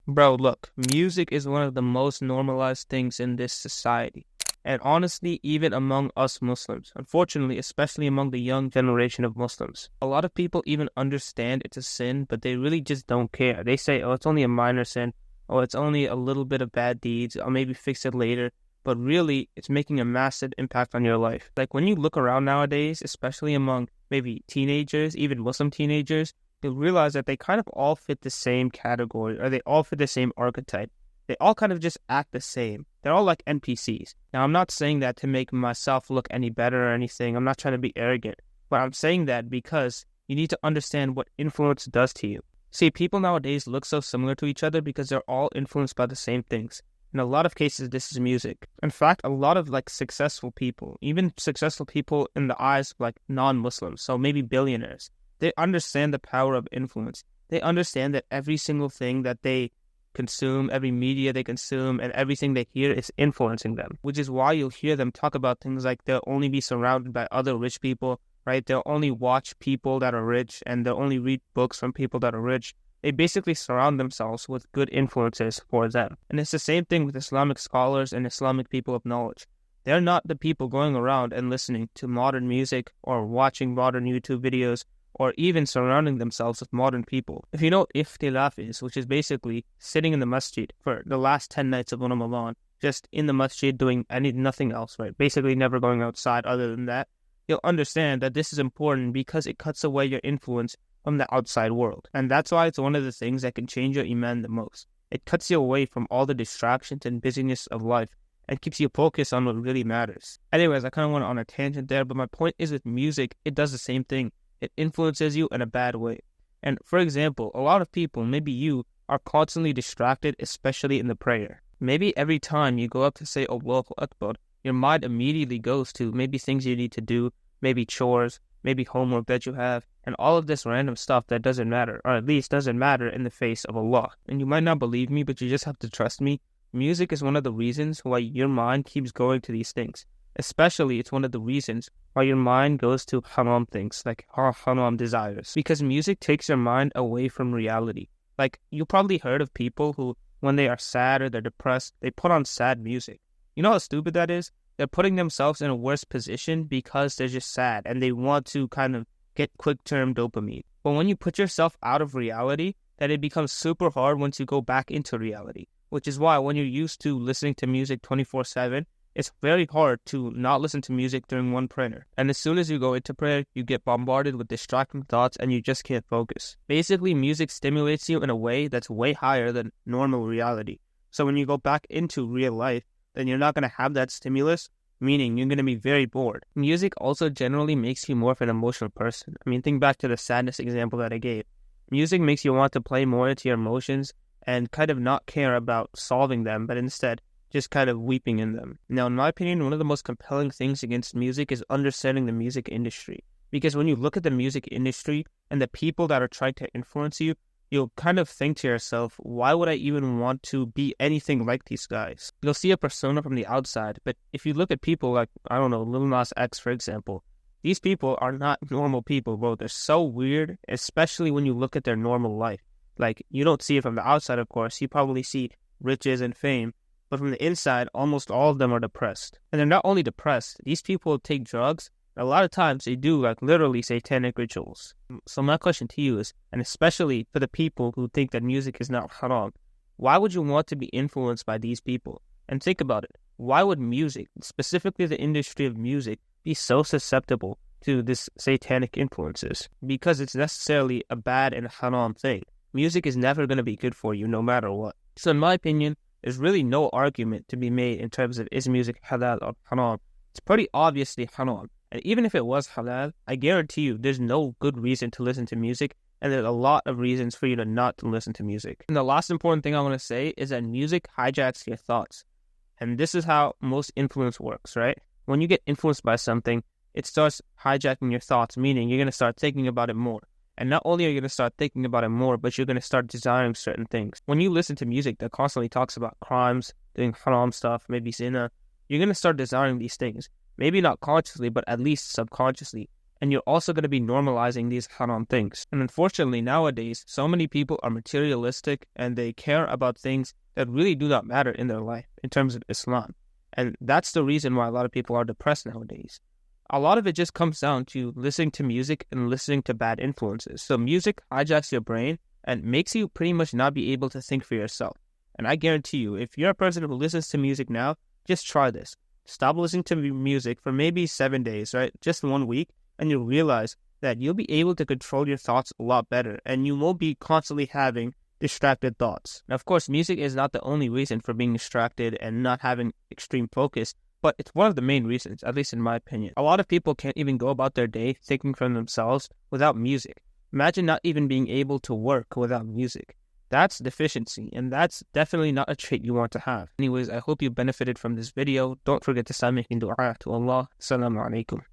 Bro, look, music is one of the most normalized things in this society. And honestly, even among us Muslims, unfortunately, especially among the young generation of Muslims, a lot of people even understand it's a sin, but they really just don't care. They say, oh, it's only a minor sin, or it's only a little bit of bad deeds, I'll maybe fix it later. But really, it's making a massive impact on your life. Like when you look around nowadays, especially among maybe teenagers, even Muslim teenagers, you'll realize that they kind of all fit the same category, or they all fit the same archetype. They all kind of just act the same. They're all like NPCs. Now, I'm not saying that to make myself look any better or anything. I'm not trying to be arrogant. But I'm saying that because you need to understand what influence does to you. See, people nowadays look so similar to each other because they're all influenced by the same things. In a lot of cases, this is music. In fact, a lot of like successful people, even successful people in the eyes of like non-Muslims, so maybe billionaires, they understand the power of influence. They understand that every single thing that they consume, every media they consume, and everything they hear is influencing them, which is why you'll hear them talk about things like they'll only be surrounded by other rich people, right? They'll only watch people that are rich, and they'll only read books from people that are rich. They basically surround themselves with good influences for them. And it's the same thing with Islamic scholars and Islamic people of knowledge. They're not the people going around and listening to modern music or watching modern YouTube videos or even surrounding themselves with modern people. If you know what iftilaf is, which is basically sitting in the masjid for the last 10 nights of Ramadan, just in the masjid doing nothing else, right? Basically never going outside other than that, you'll understand that this is important because it cuts away your influence from the outside world. And that's why it's one of the things that can change your iman the most. It cuts you away from all the distractions and busyness of life and keeps you focused on what really matters. Anyways, I kind of went on a tangent there, but my point is with music, it does the same thing. It influences you in a bad way. And for example, a lot of people, maybe you, are constantly distracted, especially in the prayer. Maybe every time you go up to say Allahu Akbar, your mind immediately goes to maybe things you need to do, maybe chores, maybe homework that you have, and all of this random stuff that doesn't matter, or at least doesn't matter in the face of Allah. And you might not believe me, but you just have to trust me. Music is one of the reasons why your mind keeps going to these things. Especially, it's one of the reasons why your mind goes to haram things, like haram desires. Because music takes your mind away from reality. Like, you probably heard of people who, when they are sad or they're depressed, they put on sad music. You know how stupid that is? They're putting themselves in a worse position because they're just sad and they want to kind of get quick-term dopamine. But when you put yourself out of reality, then it becomes super hard once you go back into reality. Which is why when you're used to listening to music 24/7, it's very hard to not listen to music during one prayer. And as soon as you go into prayer, you get bombarded with distracting thoughts and you just can't focus. Basically, music stimulates you in a way that's way higher than normal reality. So when you go back into real life, then you're not going to have that stimulus, meaning you're going to be very bored. Music also generally makes you more of an emotional person. I mean, think back to the sadness example that I gave. Music makes you want to play more into your emotions and kind of not care about solving them, but instead just kind of weeping in them. Now, in my opinion, one of the most compelling things against music is understanding the music industry. Because when you look at the music industry and the people that are trying to influence you, you'll kind of think to yourself, why would I even want to be anything like these guys? You'll see a persona from the outside, but if you look at people like, I don't know, Lil Nas X, for example, these people are not normal people, bro. They're so weird, especially when you look at their normal life. Like, you don't see it from the outside, of course. You probably see riches and fame, but from the inside, almost all of them are depressed. And they're not only depressed, these people take drugs. A lot of times they do like literally satanic rituals. So my question to you is, and especially for the people who think that music is not haram, why would you want to be influenced by these people? And think about it. Why would music, specifically the industry of music, be so susceptible to this satanic influences? Because it's necessarily a bad and haram thing. Music is never going to be good for you no matter what. So in my opinion, there's really no argument to be made in terms of is music halal or haram. It's pretty obviously haram. And even if it was halal, I guarantee you there's no good reason to listen to music, and there's a lot of reasons for you to not to listen to music. And the last important thing I want to say is that music hijacks your thoughts. And this is how most influence works, right? When you get influenced by something, it starts hijacking your thoughts, meaning you're going to start thinking about it more. And not only are you going to start thinking about it more, but you're going to start desiring certain things. When you listen to music that constantly talks about crimes, doing haram stuff, maybe zina, you're going to start desiring these things. Maybe not consciously, but at least subconsciously. and you're also going to be normalizing these haram things. And unfortunately, nowadays, so many people are materialistic and they care about things that really do not matter in their life in terms of Islam. And that's the reason why a lot of people are depressed nowadays. A lot of it just comes down to listening to music and listening to bad influences. So music hijacks your brain and makes you pretty much not be able to think for yourself. And I guarantee you, if you're a person who listens to music now, just try this. Stop listening to music for maybe 7 days, right? Just 1 week, and you'll realize that you'll be able to control your thoughts a lot better, and you won't be constantly having distracted thoughts. Now, of course, music is not the only reason for being distracted and not having extreme focus, but it's one of the main reasons, at least in my opinion. A lot of people can't even go about their day thinking for themselves without music. Imagine not even being able to work without music. That's deficiency, and that's definitely not a trait you want to have. Anyways, I hope you benefited from this video. Don't forget to start making dua to Allah. Assalamu alaikum.